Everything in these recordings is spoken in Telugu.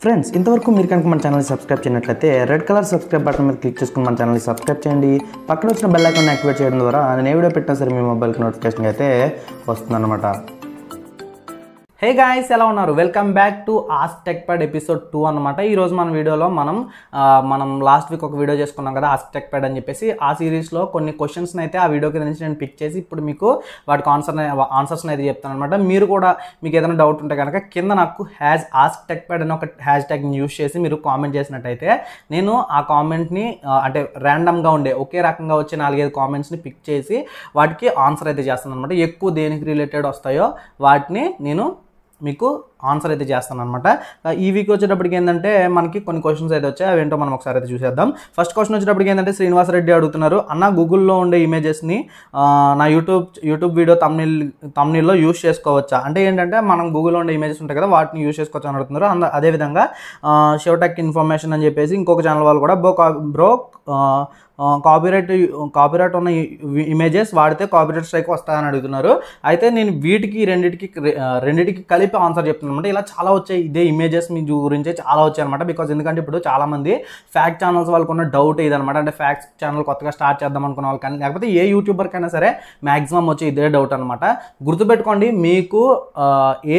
ఫ్రెండ్స్ ఇంతవరకు మీరు కనుక మన ఛానల్ని సబ్స్క్రైబ్ చేయనట్లయితే రెడ్ కలర్ సబ్స్క్రైబ్ బటన్ మీద క్లిక్ చేసుకుని మన ఛానల్ని సబ్స్క్రైబ్ చేయండి. పక్కన వచ్చిన బెల్ ఐకాన్ యాక్టివేట్ చేయడం ద్వారా నేను ఏ వీడియో పెట్టినా సరే మీ మొబైల్కి నోటిఫికేషన్ అయితే వస్తుందన్నమాట. హే గాయ్స్, ఎలా ఉన్నారు? Welcome back to Ask TechPod episode 2 అనమాట. ఈరోజు మన వీడియోలో మనం లాస్ట్ వీక్ ఒక వీడియో చేసుకున్నాం కదా ఆస్క్ టెక్పాడ్ అని చెప్పేసి. ఆ సిరీస్లో కొన్ని క్వశ్చన్స్ని అయితే ఆ వీడియో కింద నుంచి నేను పిక్ చేసి ఇప్పుడు మీకు వాటికి ఆన్సర్స్ని అయితే చెప్తాను అనమాట. మీరు కూడా మీకు ఏదైనా డౌట్ ఉంటే కనుక కింద నాకు ఆస్క్ టెక్పాడ్ అని ఒక హ్యాష్ ట్యాగ్ని యూస్ చేసి మీరు కామెంట్ చేసినట్టయితే నేను ఆ కామెంట్ని అంటే ర్యాండమ్గా ఉండే ఒకే రకంగా వచ్చే 4-5 కామెంట్స్ని పిక్ చేసి వాటికి ఆన్సర్ అయితే చేస్తాను అనమాట. ఎక్కువ దేనికి రిలేటెడ్ వస్తాయో వాటిని నేను మీకు ఆన్సర్ అయితే చేస్తాను అనమాట. ఈ వీక్ వచ్చేటప్పటికి ఏంటంటే మనకి కొన్ని క్వశ్చన్స్ అయితే వచ్చాయి, అవేంటో మనం ఒకసారి అయితే చూసేద్దాం. ఫస్ట్ క్వశ్చన్ వచ్చేటప్పటికి ఏంటంటే శ్రీనివాసరెడ్డి అడుగుతున్నారు, అన్న గూగుల్లో ఉండే ఇమేజెస్ని నా యూట్యూబ్ వీడియో తమ్నీల్లో యూస్ చేసుకోవచ్చా? అంటే ఏంటంటే మనం గూగుల్లో ఉండే ఇమేజెస్ ఉంటాయి కదా వాటిని యూస్ చేసుకోవచ్చా అని అడుగుతున్నారు. అదేవిధంగా శివటెక్ ఇన్ఫర్మేషన్ అని చెప్పేసి ఇంకొక ఛానల్ వాళ్ళు కూడా బ్రో కాపీరైట్ ఉన్న ఇమేజెస్ వాడితే కాపీరైట్ స్ట్రైక్ వస్తాయని అడుగుతున్నారు. అయితే నేను వీటికి రెండింటికి కలిపి ఆన్సర్ చెప్తున్నాను అనమాట. ఇలా చాలా వచ్చాయి, ఇదే ఇమేజెస్ మీ గురించే చాలా వచ్చాయి అనమాట. బికాజ్ ఎందుకంటే ఇప్పుడు చాలామంది ఫ్యాక్ట్ ఛానల్స్ వాళ్ళకు ఉన్న డౌట్ ఇదనమాట. అంటే ఫ్యాక్ట్ ఛానల్ కొత్తగా స్టార్ట్ చేద్దాం అనుకున్న వాళ్ళు కానీ లేకపోతే ఏ యూట్యూబర్కైనా సరే మ్యాక్సిమం వచ్చి ఇదే డౌట్ అనమాట. గుర్తుపెట్టుకోండి, మీకు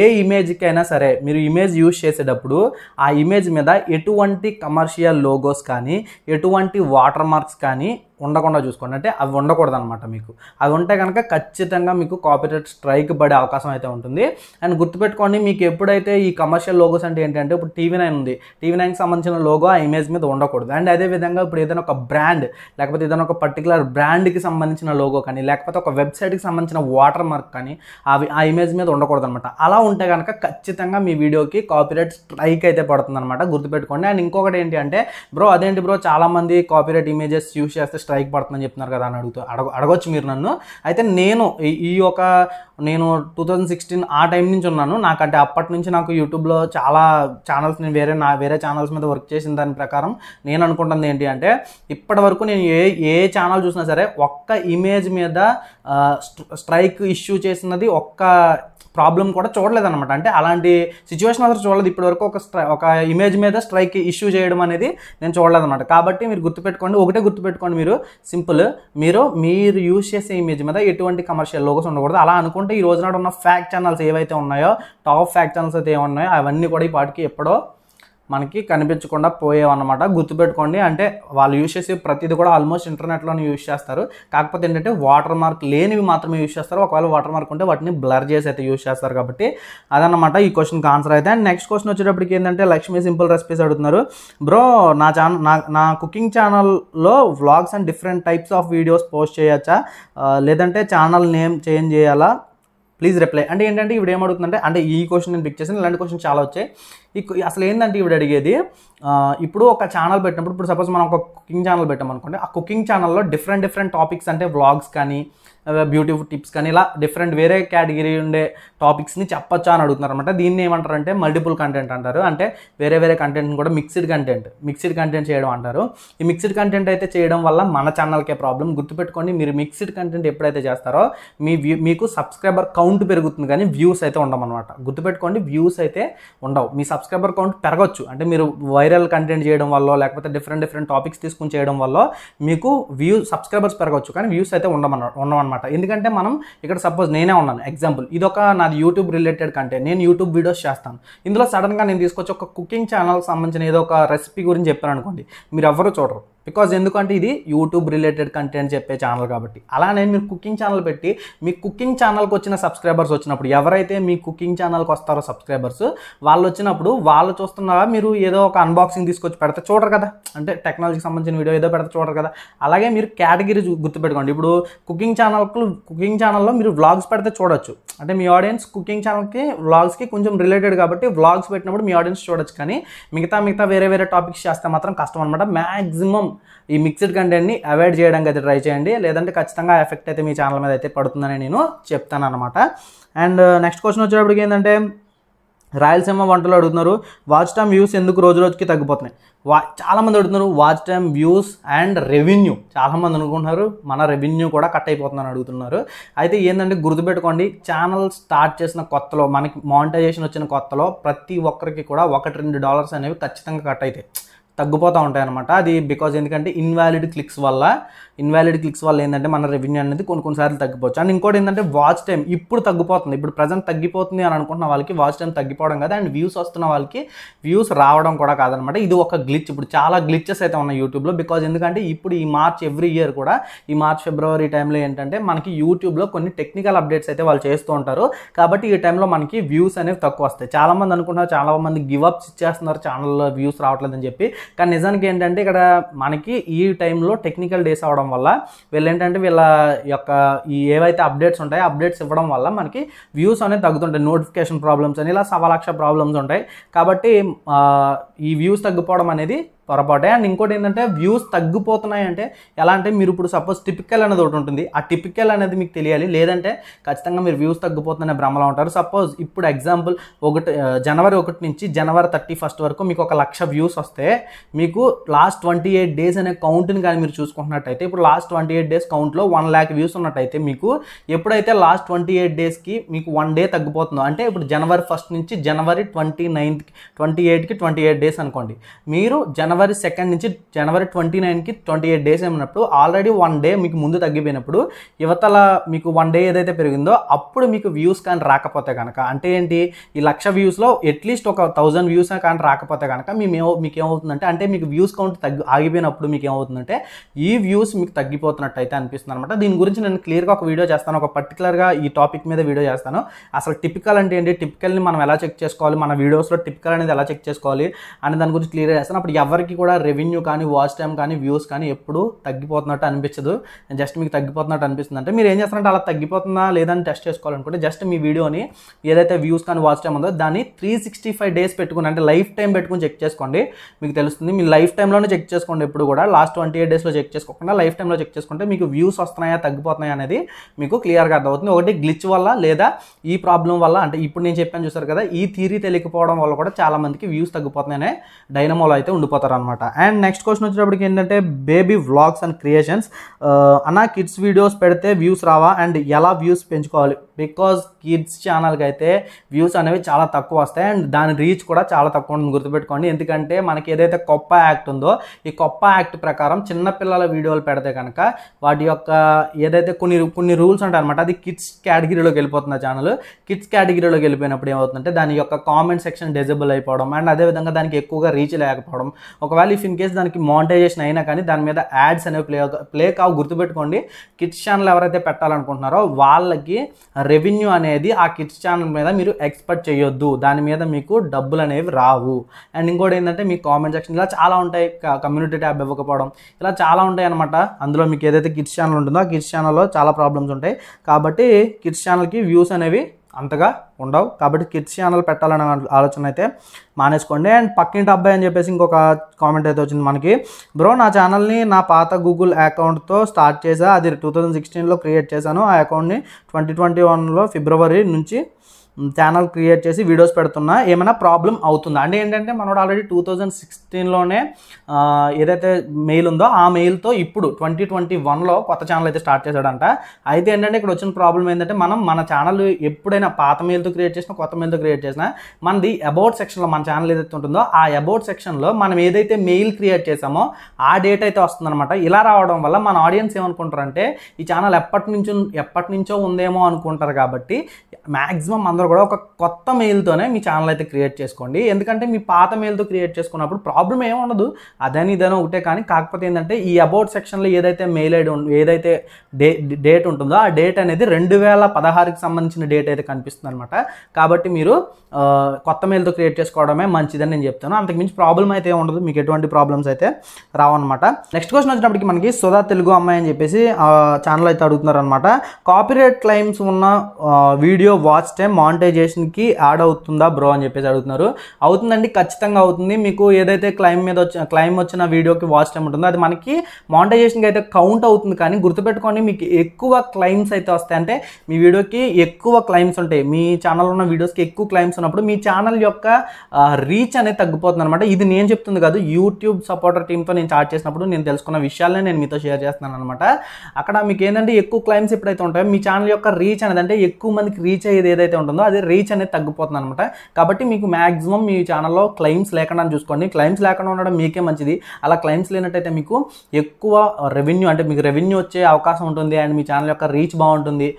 ఏ ఇమేజ్కైనా సరే మీరు ఇమేజ్ యూజ్ చేసేటప్పుడు ఆ ఇమేజ్ మీద ఎటువంటి కమర్షియల్ లోగోస్ కానీ ఎటువంటి వాటర్ మార్క్స్ కానీ ఉండకుండా చూసుకోండి. అంటే అవి ఉండకూడదు అనమాట. మీకు అవి ఉంటే కనుక ఖచ్చితంగా మీకు కాపీరైట్ స్ట్రైక్ పడే అవకాశం అయితే ఉంటుంది. అండ్ గుర్తుపెట్టుకోండి, మీకు ఎప్పుడైతే ఈ కమర్షియల్ లోగోస్ అంటే ఏంటంటే ఇప్పుడు టీవీ9 ఉంది, టీవీ9కి సంబంధించిన లోగో ఆ ఇమేజ్ మీద ఉండకూడదు. అండ్ అదేవిధంగా ఇప్పుడు ఏదైనా ఒక బ్రాండ్ లేకపోతే ఏదైనా ఒక పర్టికులర్ బ్రాండ్కి సంబంధించిన లోగో కానీ లేకపోతే ఒక వెబ్సైట్కి సంబంధించిన వాటర్ మార్క్ కానీ అవి ఆ ఇమేజ్ మీద ఉండకూడదు అనమాట. అలా ఉంటే కనుక ఖచ్చితంగా మీ వీడియోకి కాపీరైట్ స్ట్రైక్ అయితే పడుతుంది అనమాట. గుర్తుపెట్టుకోండి. అండ్ ఇంకొకటి ఏంటి అంటే, బ్రో అదేంటి బ్రో చాలామంది కాపీరైట్ ఇమేజెస్ యూస్ చేస్తే స్ట్రైక్ పడుతుందని చెప్తున్నారు కదా అని అడగొచ్చు మీరు నన్ను. అయితే నేను 2016 ఆ టైం నుంచి ఉన్నాను. నాకంటే అప్పటి నుంచి నాకు యూట్యూబ్లో చాలా ఛానల్స్ నేను వేరే ఛానల్స్ మీద వర్క్ చేసిన దాని ప్రకారం నేను అనుకుంటుంది ఏంటి అంటే, ఇప్పటి వరకు నేను ఏ ఛానల్ చూసినా సరే ఒక్క ఇమేజ్ మీద స్ట్రైక్ ఇష్యూ చేసినది ఒక్క ప్రాబ్లం కూడా చూడలేదన్నమాట. అంటే అలాంటి సిచ్యువేషన్ అసలు చూడలేదు ఇప్పటివరకు. ఒక ఇమేజ్ మీద స్ట్రైక్ ఇష్యూ చేయడం అనేది నేను చూడలేదన్నమాట. కాబట్టి మీరు గుర్తుపెట్టుకోండి, మీరు సింపుల్ మీరు యూజ్ చేసే ఇమేజ్ మీద ఎటువంటి కమర్షియల్ లోగోస్ ఉండకూడదు. అలా అనుకుంటే ఈ రోజు నాడు ఉన్న ఫ్యాక్ట్ ఛానల్స్ ఏవైతే ఉన్నాయో, టాప్ ఫ్యాక్ట్ ఛానల్స్ అయితే ఏమున్నాయో అవన్నీ కూడా ఈ పాటికి ఎప్పుడో మనకి కనిపించకుండా పోయేవన్నమాట. గుర్తుపెట్టుకోండి. అంటే వాళ్ళు యూజ్ చేసే ప్రతిదీ కూడా ఆల్మోస్ట్ ఇంటర్నెట్లోనే యూజ్ చేస్తారు. కాకపోతే ఏంటంటే వాటర్ మార్క్ లేనివి మాత్రమే యూజ్ చేస్తారు. ఒకవేళ వాటర్ మార్క్ ఉంటే వాటిని బ్లర్ చేసి అయితే యూజ్ చేస్తారు. కాబట్టి అదన్నమాట ఈ క్వశ్చన్కి ఆన్సర్ అయితే. అండ్ నెక్స్ట్ క్వశ్చన్ వచ్చేటప్పటికి ఏంటంటే లక్ష్మీ సింపుల్ రెసిపీస్ అడుగుతున్నారు, బ్రో నా కుకింగ్ ఛానల్లో vlogs and different types of videos post చేయొచ్చా, లేదంటే ఛానల్ నేమ్ చేంజ్ చేయాలా, ప్లీజ్ రిప్లై. అంటే ఏంటంటే ఇప్పుడు ఏమడుగుతుందంటే, అంటే ఈ క్వశ్చన్ నేను పిక్ చేసాను, ఇలాంటి క్వశ్చన్ చాలా వచ్చాయి. అసలు ఏంటంటే ఇప్పుడు అడిగేది, ఇప్పుడు ఒక ఛానల్ పెట్టినప్పుడు ఇప్పుడు సపోజ్ మనం ఒక కుకింగ్ ఛానల్ పెట్టామనుకోండి, ఆ కుకింగ్ ఛానల్లో డిఫరెంట్ టాపిక్స్ అంటే వ్లాగ్స్ కానీ బ్యూటీ టిప్స్ కానీ ఇలా వేరే కేటగిరీ ఉండే టాపిక్స్ని చెప్పొచ్చా అని అడుగుతున్నారు అనమాట. దీన్ని ఏమంటారంటే మల్టిపుల్ కంటెంట్ అంటారు. అంటే వేరే కంటెంట్ని కూడా మిక్స్డ్ కంటెంట్ చేయడం అంటారు. ఈ మిక్స్డ్ కంటెంట్ అయితే చేయడం వల్ల మన ఛానల్కే ప్రాబ్లం. గుర్తుపెట్టుకోండి, మీరు మిక్స్డ్ కంటెంట్ ఎప్పుడైతే చేస్తారో మీకు సబ్స్క్రైబర్ కౌంట్ పెరుగుతుంది కానీ వ్యూస్ అయితే ఉండమన్నమాట. గుర్తుపెట్టుకోండి, వ్యూస్ అయితే ఉండవు. మీ సబ్స్క్రైబర్ కౌంట్ పెరగచ్చు. అంటే మీరు వైరల్ కంటెంట్ చేయడం వల్ల లేకపోతే డిఫరెంట్ టాపిక్స్ తీసుకుని చేయడం వల్ల మీకు సబ్స్క్రైబర్స్ పెరగచ్చు కానీ వ్యూస్ అయితే ఉండమన్నమాట. ఎందుకంటే మనం ఇక్కడ సపోజ్ నేనే ఉన్నాను ఎగ్జాంపుల్, ఇదొక నాది యూట్యూబ్ రిలేటెడ్ కంటెంట్, నేను యూట్యూబ్ వీడియోస్ చేస్తాను. ఇందులో సడన్గా నేను తీసుకొచ్చి ఒక కుకింగ్ ఛానల్కి సంబంధించిన ఏదో ఒక రెసిపీ గురించి చెప్పాను అనుకోండి, మీరు ఎవరు చూడరు. బికాజ్ ఎందుకంటే ఇది యూట్యూబ్ రిలేటెడ్ కంటెంట్ చెప్పే ఛానల్ కాబట్టి. అలానే మీరు కుకింగ్ ఛానల్ పెట్టి మీ కుకింగ్ ఛానల్కి వచ్చిన సబ్స్క్రైబర్స్ వచ్చినప్పుడు, ఎవరైతే మీ కుకింగ్ ఛానల్కి వస్తారో సబ్స్క్రైబర్స్ వాళ్ళు వచ్చినప్పుడు వాళ్ళు చూస్తున్నారా, మీరు ఏదో ఒక అన్బాక్సింగ్ తీసుకొచ్చి పెడితే చూడరు కదా, అంటే టెక్నాలజీకి సంబంధించిన వీడియో ఏదో పెడితే చూడరు కదా. అలాగే మీరు కేటగిరీ గుర్తుపెట్టుకోండి. ఇప్పుడు కుకింగ్ ఛానల్లో మీరు వ్లాగ్స్ పెడితే చూడొచ్చు. అంటే మీ ఆడియన్స్ కుకింగ్ ఛానల్కి వ్లాగ్స్కి కొంచెం రిలేటెడ్ కాబట్టి వ్లాగ్స్ పెట్టినప్పుడు మీ ఆడియన్స్ చూడొచ్చు. కానీ మిగతా వేరే టాపిక్స్ చేస్తే మాత్రం కష్టం అనమాట. మ్యాక్సిమం ఈ మిక్స్డ్ కంటెంట్ని అవాయిడ్ చేయడానికి అయితే ట్రై చేయండి, లేదంటే ఖచ్చితంగా ఎఫెక్ట్ అయితే మీ ఛానల్ మీద అయితే పడుతుందని నేను చెప్తాను అనమాట. అండ్ నెక్స్ట్ క్వశ్చన్ వచ్చేటప్పటికి ఏంటంటే, రాయలసీమ వంటలు అడుగుతున్నారు, వాచ్ టైమ్ వ్యూస్ ఎందుకు రోజు రోజుకి తగ్గిపోతున్నాయి. చాలామంది అడుగుతున్నారు watch time views and revenue. చాలామంది అనుకుంటున్నారు మన రెవెన్యూ కూడా కట్ అయిపోతుందని అడుగుతున్నారు. అయితే ఏంటంటే గుర్తుపెట్టుకోండి, ఛానల్ స్టార్ట్ చేసిన కొత్తలో, మనకి మానిటైజేషన్ వచ్చిన కొత్తలో ప్రతి ఒక్కరికి కూడా $1-2 అనేవి ఖచ్చితంగా కట్ అవుతాయి, తగ్గిపోతూ ఉంటాయి అనమాట. అది బికాజ్ ఎందుకంటే ఇన్వాలిడ్ క్లిక్స్ వల్ల ఏంటంటే మన రెవెన్యూ అనేది కొన్నిసార్లు తగ్గిపోవచ్చు. అండ్ ఇంకోటి ఏంటంటే వాచ్ టైం ఇప్పుడు తగ్గిపోతుంది, ఇప్పుడు ప్రజెంట్ తగ్గిపోతుంది అని అనుకుంటున్న వాళ్ళకి వాచ్ టైం తగ్గిపోవడం కాదు, అండ్ వ్యూస్ వస్తున్న వాళ్ళకి వ్యూస్ రావడం కూడా కాదనమాట. ఇది ఒక గ్లిచ్. ఇప్పుడు చాలా గ్లిచెస్ అయితే ఉన్నాయి యూట్యూబ్లో. బికాజ్ ఎందుకంటే ఇప్పుడు ఈ మార్చ్ ఎవ్రీ ఇయర్ కూడా ఈ మార్చ్ ఫిబ్రవరి టైంలో ఏంటంటే మనకి యూట్యూబ్లో కొన్ని టెక్నికల్ అప్డేట్స్ అయితే వాళ్ళు చేస్తూ ఉంటారు. కాబట్టి ఈ టైంలో మనకి వ్యూస్ అనేవి తక్కువ వస్తాయి. చాలామంది అనుకుంటున్నారు, చాలామంది గివ్అప్స్ ఇచ్చేస్తున్నారు ఛానల్లో వ్యూస్ రావట్లేదని చెప్పి. కానీ నిజానికి ఏంటంటే ఇక్కడ మనకి ఈ టైంలో టెక్నికల్ డేస్ అవడం వల్ల వీళ్ళు ఏంటంటే వీళ్ళ యొక్క ఈ ఏవైతే అప్డేట్స్ ఉంటాయో అప్డేట్స్ ఇవ్వడం వల్ల మనకి వ్యూస్ అనేవి తగ్గుతుంటాయి. నోటిఫికేషన్ ప్రాబ్లమ్స్ అని ఇలా 1,00,000 ప్రాబ్లమ్స్ ఉంటాయి. కాబట్టి ఈ వ్యూస్ తగ్గిపోవడం అనేది పొరపాటే. అండ్ ఇంకోటి ఏంటంటే వ్యూస్ తగ్గిపోతున్నాయి అంటే ఎలా అంటే, మీరు ఇప్పుడు సపోజ్ టిపికల్ అనేది ఒకటి ఉంటుంది, ఆ టిపికల్ అనేది మీకు తెలియాలి, లేదంటే ఖచ్చితంగా మీరు వ్యూస్ తగ్గిపోతున్న భ్రమలో ఉంటారు. సపోజ్ ఇప్పుడు ఎగ్జాంపుల్ జనవరి 1 నుంచి జనవరి 31 వరకు మీకు 1,00,000 వ్యూస్ వస్తే మీకు లాస్ట్ 28 డేస్ అనే కౌంట్ని కానీ మీరు చూసుకుంటున్నట్టయితే, ఇప్పుడు లాస్ట్ 28 డేస్ కౌంట్లో 1,00,000 వ్యూస్ ఉన్నట్టయితే మీకు ఎప్పుడైతే లాస్ట్ 28 డేస్కి మీకు 1 డే తగ్గిపోతుందో, అంటే ఇప్పుడు జనవరి 1 నుంచి జనవరి 29కి 28కి 28 డేస్ అనుకోండి, మీరు జనవరి 2 నుంచి జనవరి 29కి 28 డేస్ ఏమన్నప్పుడు ఆల్రెడీ 1 డే మీకు ముందు తగ్గిపోయినప్పుడు యువతల మీకు 1 డే ఏదైతే పెరిగిందో అప్పుడు మీకు వ్యూస్ కానీ రాకపోతే కనుక, అంటే ఏంటి, ఈ 1,00,000 వ్యూస్లో అట్లీస్ట్ ఒక 1,000 వ్యూస్ కానీ రాకపోతే కనుక మీకు ఏమవుతుందంటే, అంటే మీకు వ్యూస్ కౌంట్ ఆగిపోయినప్పుడు మీకు ఏమవుతుందంటే ఈ వ్యూస్ మీకు తగ్గిపోతున్నట్టు అయితే అనిపిస్తుంది అనమాట. దీని గురించి నేను క్లియర్గా ఒక వీడియో చేస్తాను, ఒక పర్టికులర్గా ఈ టాపిక్ మీద వీడియో చేస్తాను. అసలు టిపికల్ అంటే ఏంటి, టిపికల్ని మనం ఎలా చెక్ చేసుకోవాలి, మన వీడియోస్లో టిపికల్ అనేది ఎలా చెక్ చేసుకోవాలి అని దాని గురించి క్లియర్గా చేస్తాను. అప్పుడు ఎవరికి కూడా రెవెన్యూ కానీ వాచ్ టైం కానీ వ్యూస్ కానీ ఎప్పుడు తగ్గిపోతున్నట్టు అనిపించదు. జస్ట్ మీకు తగ్గిపోతున్నట్టు అనిపిస్తుంది అంటే మీరు ఏం చేస్తారంటే అలా తగ్గిపోతుందా లేదని టెస్ట్ చేసుకోవాలనుకుంటే జస్ట్ మీ వీడియోని ఏదైతే వ్యూస్ కానీ వాచ్ టైం ఉందో దాన్ని 365 డేస్ పెట్టుకుని, అంటే లైఫ్ టైం పెట్టుకుని చెక్ చేసుకోండి, మీకు తెలుస్తుంది. మీ లైఫ్ టైంలోనే చెక్ చేసుకోండి, ఎప్పుడు కూడా లాస్ట్ 28 డేస్లో చెక్ చేసుకోకుండా లైఫ్ టైంలో చెక్ చేసుకుంటే మీకు వ్యూస్ వస్తున్నాయా తగ్గిపోతున్నాయా అనేది మీకు క్లియర్గా అర్థమవుతుంది. ఒకటి గ్లిచ్ వల్ల లేదా ఈ ప్రాబ్లం వల్ల, అంటే ఇప్పుడు నేను చెప్పాను చూసారు కదా, ఈ థియరీ తెలియకపోవడం వల్ల కూడా చాలా మందికి వ్యూస్ తగ్గిపోతున్నాయనే డైనమోలో అయితే ఉండిపోతారు అనమాట. అండ్ నెక్స్ట్ క్వశ్చన్ వచ్చేటప్పటికి ఏంటంటే బేబీ వ్లాగ్స్ అండ్ క్రియేషన్స్, అన్న కిడ్స్ వీడియోస్ పెడితే వ్యూస్ రావా అండ్ ఎలా వ్యూస్ పెంచుకోవాలి? బికాజ్ కిడ్స్ ఛానల్కి అయితే వ్యూస్ అనేవి చాలా తక్కువ వస్తాయి అండ్ దాని రీచ్ కూడా చాలా తక్కువ ఉంటుంది, గుర్తుపెట్టుకోండి. ఎందుకంటే మనకి ఏదైతే కొప్ప యాక్ట్ ఉందో ఈ కొప్ప యాక్ట్ ప్రకారం చిన్నపిల్లల వీడియోలు పెడితే కనుక వాటి యొక్క ఏదైతే కొన్ని రూల్స్ ఉంటాయి అనమాట, అది కిడ్స్ కేటగిరీలోకి వెళ్ళిపోతుంది. ఆ ఛానల్ కిడ్స్ కేటగిరీలోకి వెళ్ళిపోయినప్పుడు ఏమవుతుందంటే దాని యొక్క కామెంట్ సెక్షన్ డిజేబుల్ అయిపోవడం అండ్ అదేవిధంగా దానికి ఎక్కువగా రీచ్ లేకపోవడం. ఒకవేళ ఇఫ్ ఇన్ కేస్ దానికి మానిటైజేషన్ అయినా కానీ దాని మీద యాడ్స్ అనేవి ప్లే కావు, గుర్తుపెట్టుకోండి. కిడ్స్ ఛానల్ ఎవరైతే పెట్టాలనుకుంటున్నారో వాళ్ళకి రెవెన్యూ అనేది ఆ కిడ్స్ ఛానల్ మీద మీరు ఎక్స్పెక్ట్ చేయొద్దు, దాని మీద మీకు డబ్బులు అనేవి రావు. అండ్ ఇంకోటి ఏంటంటే మీ కామెంట్ సెక్షన్ ఇలా చాలా ఉంటాయి, కమ్యూనిటీ ట్యాబ్ ఇవ్వకపోవడం ఇలా చాలా ఉంటాయి అనమాట. అందులో మీకు ఏదైతే కిడ్స్ ఛానల్ ఉంటుందో ఆ కిడ్స్ ఛానల్లో చాలా ప్రాబ్లమ్స్ ఉంటాయి. కాబట్టి కిడ్స్ ఛానల్కి వ్యూస్ అనేవి అంతగా ఉండవు. కాబట్టి కిడ్స్ ఛానల్ పెట్టాలనే ఆలోచన అయితే మానేసుకోండి. అండ్ పక్కింటి అబ్బాయి అని చెప్పేసి ఇంకొక కామెంట్ అయితే వచ్చింది మనకి, బ్రో నా ఛానల్ని నా పాత గూగుల్ అకౌంట్తో స్టార్ట్ చేసా, అది 2016లో క్రియేట్ చేశాను. ఆ అకౌంట్ని 2021లో ఫిబ్రవరి నుంచి ఛానల్ క్రియేట్ చేసి వీడియోస్ పెడుతున్నా, ఏమైనా ప్రాబ్లం అవుతుందా? అంటే ఏంటంటే మనోడు ఆల్రెడీ 2016లోనే ఏదైతే మెయిల్ ఉందో ఆ మెయిల్తో ఇప్పుడు 2021లో కొత్త ఛానల్ అయితే స్టార్ట్ చేశాడంట. అయితే ఏంటంటే ఇక్కడ వచ్చిన ప్రాబ్లం ఏంటంటే మన ఛానల్ ఎప్పుడైనా పాత మెయిల్తో క్రియేట్ చేసినా కొత్త మెయిల్తో క్రియేట్ చేసినా మనది అబౌట్ సెక్షన్లో మన ఛానల్ ఏదైతే ఉంటుందో ఆ అబౌట్ సెక్షన్లో మనం ఏదైతే మెయిల్ క్రియేట్ చేసామో ఆ డేట్ అయితే వస్తుందన్నమాట. ఇలా రావడం వల్ల మన ఆడియన్స్ ఏమనుకుంటారంటే ఈ ఛానల్ ఎప్పటి నుంచో ఉందేమో అనుకుంటారు. కాబట్టి మ్యాక్సిమం అందరూ కూడా ఒక కొత్త మెయిల్తోనే మీ ఛానల్ అయితే క్రియేట్ చేసుకోండి. ఎందుకంటే మీ పాత మెయిల్తో క్రియేట్ చేసుకున్నప్పుడు ప్రాబ్లం ఏమి ఉండదు, అదని ఇదనో ఒకటే. కానీ కాకపోతే ఏంటంటే ఈ అబౌట్ సెక్షన్లో ఏదైతే మెయిల్ ఐడి ఏదైతే డేట్ ఉంటుందో ఆ డేట్ అనేది 2016కి సంబంధించిన డేట్ అయితే కనిపిస్తుంది అనమాట. కాబట్టి మీరు కొత్త మెయిల్తో క్రియేట్ చేసుకోవడమే మంచిదని నేను చెప్తాను. అంతకుమించి ప్రాబ్లం అయితే ఉండదు, మీకు ఎటువంటి ప్రాబ్లమ్స్ అయితే రావన్నమాట. నెక్స్ట్ క్వశ్చన్ వచ్చినప్పటికి మనకి సుధా తెలుగు అమ్మాయి అని చెప్పేసి ఛానల్ అయితే అడుగుతున్నారు అనమాట. కాపీరైట్ క్లెయిమ్స్ ఉన్న వీడియో వాచ్ టైం మానిటైజేషన్కి యాడ్ అవుతుందా బ్రో అని చెప్పేసి అడుగుతున్నారు. అవుతుందండి, ఖచ్చితంగా అవుతుంది. మీకు ఏదైతే క్లైమ్ వచ్చిన వీడియోకి వాచ్ టైం ఉంటుందో అది మనకి మానిటైజేషన్కి అయితే కౌంట్ అవుతుంది. కానీ గుర్తుపెట్టుకోండి, మీకు ఎక్కువ క్లైమ్స్ అయితే వస్తాయి. అంటే మీ వీడియోకి ఎక్కువ క్లైమ్స్ ఉంటాయి, మీ ఛానల్లో ఉన్న వీడియోస్కి ఎక్కువ క్లైమ్స్ ఉన్నప్పుడు మీ ఛానల్ యొక్క రీచ్ అనేది తగ్గిపోతుంది అనమాట. ఇది నేను చెప్తుంది కాదు, యూట్యూబ్ సపోర్టర్ టీంతో నేను చాట్ చేసినప్పుడు నేను తెలుసుకున్న విషయాలనే నేను మీతో షేర్ చేస్తున్నాను అనమాట. అక్కడ మీకు ఏంటంటే ఎక్కువ క్లైమ్స్ ఎప్పుడైతే ఉంటాయో మీ ఛానల్ యొక్క రీచ్ అనేది, అంటే ఎక్కువ మందికి రీచ్ అయ్యేది ఏదైతే ఉంటుందో అది రీచ్ అనేది తగ్గిపోతుంది అనమాట. కాబట్టి మీకు మ్యాక్సిమం మీ ఛానల్లో క్లైమ్స్ లేకుండా చూసుకోండి. క్లైమ్స్ లేకుండా ఉండడం మీకే మంచిది. అలా క్లైమ్స్ లేనట్టయితే మీకు ఎక్కువ రెవెన్యూ, అంటే మీకు రెవెన్యూ వచ్చే అవకాశం ఉంటుంది అండ్ మీ ఛానల్ యొక్క రీచ్ బాగుంటుంది.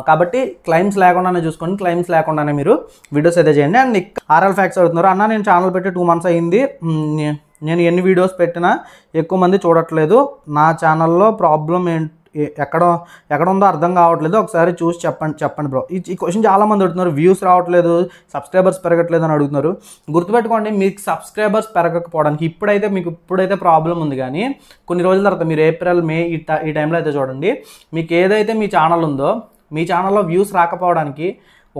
కాబట్టి క్లైమ్స్ లేకుండానే చూసుకోండి, క్లైమ్స్ లేకుండానే మీరు వీడియోస్ అయితే చేయండి. అండ్ ఆర్ఎల్ ఫ్యాక్ట్స్ అడుగుతున్నారు, అన్న నేను ఛానల్ పెట్టి 2 months అయింది, నేను ఎన్ని వీడియోస్ పెట్టినా ఎక్కువ మంది చూడట్లేదు, నా ఛానల్లో ప్రాబ్లం ఎక్కడ ఉందో అర్థం కావట్లేదు, ఒకసారి చూసి చెప్పండి బ్రో. ఈ క్వశ్చన్ చాలామంది అడుగుతున్నారు, వ్యూస్ రావట్లేదు, సబ్స్క్రైబర్స్ పెరగట్లేదు అని అడుగుతున్నారు. గుర్తుపెట్టుకోండి, మీకు సబ్స్క్రైబర్స్ పెరగకపోవడానికి ఇప్పుడైతే ప్రాబ్లం ఉంది. కానీ కొన్ని రోజుల తర్వాత మీరు ఏప్రిల్ మే ఈ టైంలో అయితే చూడండి, మీకు ఏదైతే మీ ఛానల్ ఉందో మీ ఛానల్లో వ్యూస్ రాకపోవడానికి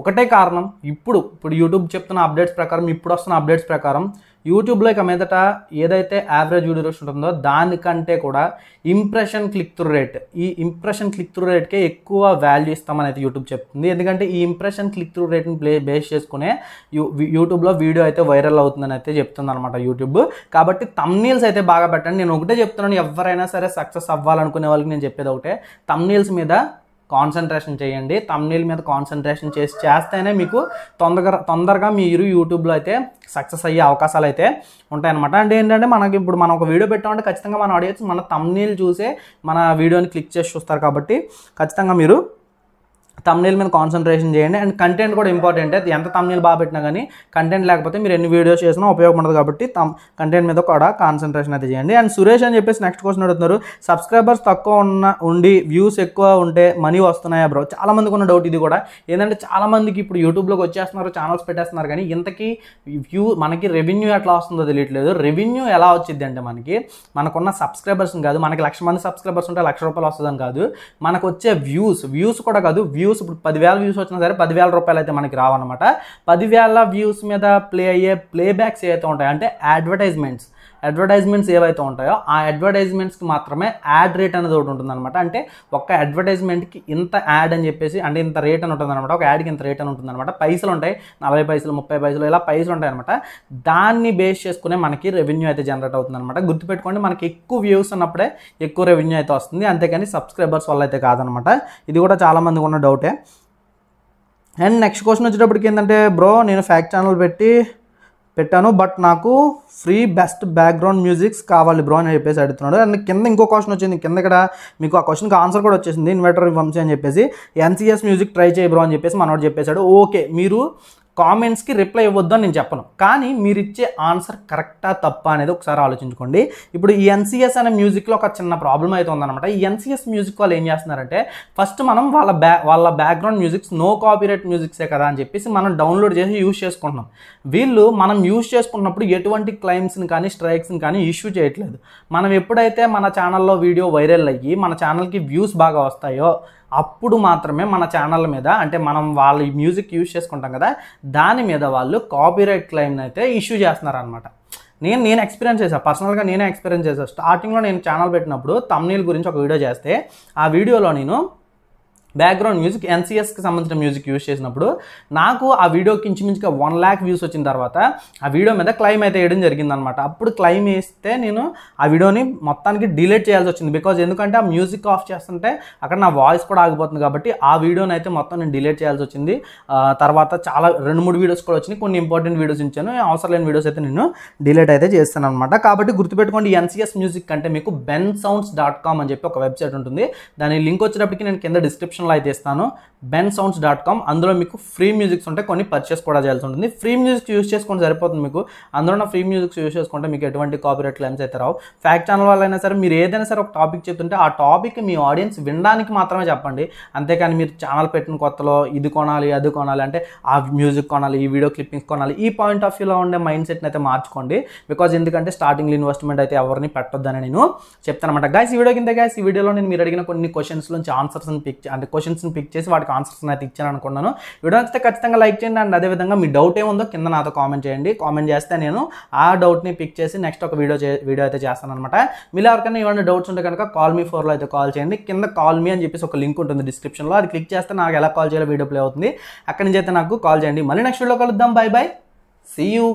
ఒకటే కారణం, ఇప్పుడు యూట్యూబ్ చెప్తున్న అప్డేట్స్ ప్రకారం, ఇప్పుడు వస్తున్న అప్డేట్స్ ప్రకారం యూట్యూబ్లో ఇక మీదట ఏదైతే యావరేజ్ వీడియో రేట్ ఉంటుందో దానికంటే కూడా ఇంప్రెషన్ క్లిక్ త్రూ రేట్, ఈ ఇంప్రెషన్ క్లిక్ త్రూ రేట్కే ఎక్కువ వాల్యూ ఇస్తామని అయితే యూట్యూబ్ చెప్తుంది. ఎందుకంటే ఈ ఇంప్రెషన్ క్లిక్ త్రూ రేట్ని బేస్ చేసుకునే యూట్యూబ్లో వీడియో అయితే వైరల్ అవుతుందని అయితే చెప్తుంది అనమాట యూట్యూబ్. కాబట్టి థంబ్నెయిల్స్ అయితే బాగా పెట్టండి. నేను ఒకటే చెప్తున్నాను, ఎవరైనా సరే సక్సెస్ అవ్వాలనుకునే వాళ్ళకి నేను చెప్పేది ఒకటే, థంబ్నెయిల్స్ మీద కాన్సన్ట్రేషన్ చేయండి. థంబ్నెయిల్ మీద కాన్సన్ట్రేషన్ చేస్తేనే మీకు తొందరగా మీరు యూట్యూబ్లో అయితే సక్సెస్ అయ్యే అవకాశాలు అయితే ఉంటాయన్నమాట. అంటే ఏంటంటే మనం ఒక వీడియో పెట్టామంటే ఖచ్చితంగా మన ఆడియన్స్ మన థంబ్నెయిల్ చూసే మన వీడియోని క్లిక్ చేసి చూస్తారు. కాబట్టి ఖచ్చితంగా మీరు థంబ్నెయిల్ మీద కాన్సన్ట్రేషన్ చేయండి. అండ్ కంటెంట్ కూడా ఇంపార్టెంట్. ఎంత థంబ్నెయిల్ బాగా పెట్టినా కానీ కంటెంట్ లేకపోతే మీరు ఎన్ని వీడియోస్ చేసినా ఉపయోగపడదు. కాబట్టి కంటెంట్ మీద కూడా కాన్సన్ట్రేషన్ అయితే చేయండి. అండ్ సురేష్ అని చెప్పేసి నెక్స్ట్ క్వశ్చన్ అడుగుతున్నారు, సబ్స్క్రైబర్స్ తక్కువ ఉండి వ్యూస్ ఎక్కువ ఉంటే మనీ వస్తున్నాయా బ్రో? చాలా మందికి ఉన్న డౌట్ ఇది కూడా. ఏంటంటే చాలా మందికి ఇప్పుడు యూట్యూబ్లోకి వచ్చేస్తున్నారు, ఛానల్స్ పెట్టేస్తున్నారు, కానీ ఇంతకీ మనకి రెవెన్యూ ఎట్లా వస్తుందో తెలియట్లేదు. రెవెన్యూ ఎలా వచ్చింది అంటే మనకున్న సబ్స్క్రైబర్స్ని కాదు, మనకి 1,00,000 మంది సబ్స్క్రైబర్స్ ఉంటే ₹1,00,000 వస్తుందని కాదు, మనకు వచ్చే వ్యూస్ కూడా కాదు. వ్యూస్ ఇప్పుడు 10,000 వ్యూస్ వచ్చినా సరే ₹10,000 అయితే మనకి రావన్నమాట. 10,000 వ్యూస్ మీద ప్లే అయ్యే ప్లేబ్యాక్స్ ఏవైతే ఉంటాయో, అంటే అడ్వర్టైజ్మెంట్స్ ఏవైతే ఉంటాయో ఆ అడ్వర్టైజ్మెంట్స్కి మాత్రమే యాడ్ రేట్ అనేది ఒకటి ఉంటుందన్నమాట. అంటే ఒక్క అడ్వర్టైజ్మెంట్కి ఇంత యాడ్ అని చెప్పేసి, అంటే ఇంత రేట్ అని ఉంటుందన్నమాట. ఒక యాడ్కి ఇంత రేట్ అని ఉంటుందన్నమాట. పైసలు ఉంటాయి, 40 పైసలు 30 పైసలు ఇలా పైసలు ఉంటాయి అనమాట. దాన్ని బేస్ చేసుకునే మనకి రెవెన్యూ అయితే జనరేట్ అవుతుందన్నమాట. గుర్తుపెట్టుకోండి, మనకి ఎక్కువ వ్యూస్ ఉన్నప్పుడే ఎక్కువ రెవెన్యూ అయితే వస్తుంది, అంతేకాని సబ్స్క్రైబర్స్ వల్ల అయితే కాదనమాట. ఇది కూడా చాలామందికి ఉన్న డౌటే. అండ్ నెక్స్ట్ క్వశ్చన్ వచ్చేటప్పటికి ఏంటంటే, బ్రో నేను ఫ్యాక్ట్ ఛానల్ పెట్టాను బట్ నాకు ఫ్రీ బెస్ట్ బ్యాక్గ్రౌండ్ మ్యూజిక్స్ కావాలి బ్రో అని చెప్పేసి అడుగుతున్నాడు. అండ్ కింద ఇంకో క్వశ్చన్ వచ్చింది, కింద ఇక్కడ మీకు ఆ క్వశ్చన్కి ఆన్సర్ కూడా వచ్చేసింది. ఇన్వర్టర్ వంశీ అని చెప్పేసి NCS మ్యూజిక్ ట్రై చేయ బ్రో అని చెప్పేసి మనోడు చెప్పేశాడు. ఓకే, మీరు కామెంట్స్కి రిప్లై ఇవ్వద్దు అని నేను చెప్పను, కానీ మీరు ఇచ్చే ఆన్సర్ కరెక్టా తప్పా అనేది ఒకసారి ఆలోచించుకోండి. ఇప్పుడు ఈ NCS అనే మ్యూజిక్లో ఒక చిన్న ప్రాబ్లం అయితే ఉందన్నమాట. ఈ NCS మ్యూజిక్ వాళ్ళు ఏం చేస్తున్నారంటే, ఫస్ట్ మనం వాళ్ళ బ్యాక్గ్రౌండ్ మ్యూజిక్స్ నో కాపీరైట్ మ్యూజిక్సే కదా అని చెప్పేసి మనం డౌన్లోడ్ చేసి యూజ్ చేసుకుంటున్నాం. వీళ్ళు మనం యూజ్ చేసుకున్నప్పుడు ఎటువంటి క్లైమ్స్ని కానీ స్ట్రైక్స్ని కానీ ఇష్యూ చేయట్లేదు. మనం ఎప్పుడైతే మన ఛానల్లో వీడియో వైరల్ అయ్యి మన ఛానల్కి వ్యూస్ బాగా వస్తాయో అప్పుడు మాత్రమే మన ఛానల్ మీద, అంటే మనం వాళ్ళ మ్యూజిక్ యూజ్ చేసుకుంటాం కదా, దాని మీద వాళ్ళు కాపీరైట్ క్లెయిమ్ అయితే ఇష్యూ చేస్తున్నారనమాట. నేను ఎక్స్పీరియన్స్ చేశాను, పర్సనల్గా నేనే ఎక్స్పీరియన్స్ చేశాను. స్టార్టింగ్లో నేను ఛానల్ పెట్టినప్పుడు థంబ్నెయిల్ గురించి ఒక వీడియో చేస్తే ఆ వీడియోలో నేను బ్యాక్గ్రౌండ్ మ్యూజిక్ NCSకి సంబంధించిన మ్యూజిక్ యూజ్ చేసినప్పుడు నాకు ఆ వీడియోకి ఇంచుమించుగా 1 lakh వ్యూస్ వచ్చిన తర్వాత ఆ వీడియో మీద క్లైమ్ అయితే వేయడం జరిగిందనమాట. అప్పుడు క్లైమ్ వేస్తే నేను ఆ వీడియోని మొత్తానికి డిలీట్ చేయాల్సి వచ్చింది. బికాజ్ ఎందుకంటే ఆ మ్యూజిక్ ఆఫ్ చేస్తుంటే అక్కడ నా వాయిస్ కూడా ఆగిపోతుంది. కాబట్టి ఆ వీడియోని అయితే మొత్తం నేను డిలీట్ చేయాల్సి వచ్చింది. తర్వాత చాలా 2-3 వీడియోస్ కూడా వచ్చినాయి, కొన్ని ఇంపార్టెంట్ వీడియోస్ ఇచ్చాను, అవసరం లేని వీడియోస్ అయితే నేను డిలీట్ అయితే చేస్తాను అనమాట. కాబట్టి గుర్తుపెట్టుకోండి, NCS మ్యూజిక్ అంటే మీకు bensounds.com అని చెప్పి ఒక వెబ్సైట్ ఉంటుంది. దాని లింక్ వచ్చేటప్పటికి నేను కింద డిస్క్రిప్షన్ అయితే ఇస్తాను, bensounds.com. అందులో మీకు ఫ్రీ మ్యూజిక్స్ ఉంటాయి, కొన్ని పర్చేస్ కూడా చేయాల్సి ఉంటుంది. ఫ్రీ మ్యూజిక్ యూజ్ చేసుకుంటే సరిపోతుంది మీకు. అందులో ఫ్రీ మ్యూజిక్స్ యూజ్ చేసుకుంటే మీకు ఎటువంటి కాపీరైట్ క్లెయిమ్స్ అయితే రావు. ఫ్యాక్ట్ ఛానల్ వాళ్ళైనా సరే మీరు ఏదైనా సరే ఒక టాపిక్ చెప్తుంటే ఆ టాపిక్ మీ ఆడియన్స్ వినడానికి మాత్రమే చెప్పండి. అంతేకాని మీరు ఛానల్ పెట్టిన కొత్తలో ఇది కొనాలి అది కొనాలి, అంటే ఆ మ్యూజిక్ కొనాలి, ఈ వీడియో క్లిప్పింగ్స్ కొనాలి, ఈ పాయింట్ ఆఫ్ వ్యూలో ఉండే మైండ్ సెట్ని అయితే మార్చుకోండి. బికాజ్ ఎందుకంటే స్టార్టింగ్లో ఇన్వెస్ట్మెంట్ అయితే ఎవరిని పెట్టొద్దని నేను చెప్తాను అనమాట. గైస్ ఈ వీడియో కింద ఈ వీడియోలో నేను మీరు అడిగిన కొన్ని క్వశ్చన్స్ నుంచి ఆన్సర్స్ని పిక్, అంటే క్వశ్చన్స్ని పిక్ చేసి వాటికి ఆన్సర్స్ అయితే ఇచ్చాను అనుకున్నాను. వీడియో నచ్చితే ఖచ్చితంగా లైక్ చేయండి. అండ్ అదేవిధంగా మీ డౌట్ ఏముందో కింద నాతో కామెంట్ చేయండి. కామెంట్ చేస్తే నేను ఆ డౌట్ని పిక్ చేసి నెక్స్ట్ ఒక వీడియో అయితే చేస్తాను అనమాట. మీరు ఎవరికైనా ఏమైనా డౌట్స్ ఉంటే కనుక కాల్ మీ 4లో అయితే కాల్ చేయండి. కింద కాల్ మీ అని చెప్పేసి ఒక లింక్ ఉంటుంది డిస్క్రిప్షన్లో, అది క్లిక్ చేస్తే నాకు ఎలా కాల్ చేయాలో వీడియో ప్లే అవుతుంది. అక్కడి నుంచి అయితే నాకు కాల్ చేయండి. మళ్ళీ నెక్స్ట్ వీడియో కలుద్దాం. Bye bye, see you.